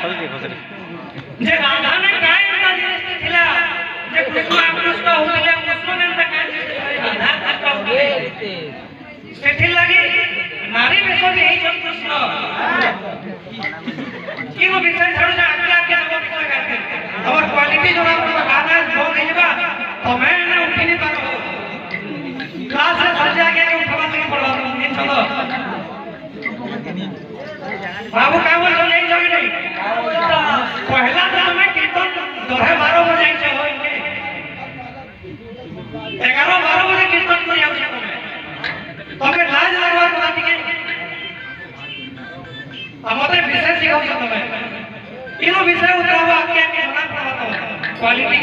जे राधा ने काय एंता जिनिस थिला जे कृष्ण आकृष्ट होतिले कृष्ण एंता काय राधा कृष्ण होतिले सेठी लागि नारी बेसो जे हे जन कृष्ण किनो विषय छाड़ो जे आगे आगे नको विषय करते हमर क्वालिटी जोना पर गाना बहुत हेबा तमे ने उठिनी पारो क्लास से सजा के उठवा नहीं पड़वा इन चलो बाबू का बोल जो नहीं जोगी नहीं पहला तो तुम्हें कीर्तन 12 बजे से हो इनके 11-12 बजे कीर्तन कर आओ तुम्हें लाज लगवा तो बात के हमरे विषय सिखाओ तुम्हें इनो विषय उतरावा आके बना पड़वा तो क्वालिटी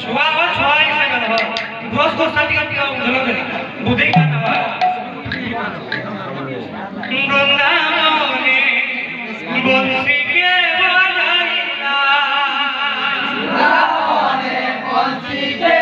छुआ इसे बनवा दोस्त को साथी का झलक बुद्धि का नवा वृंदावने बंसी के बजाइला वृंदावने बंसी के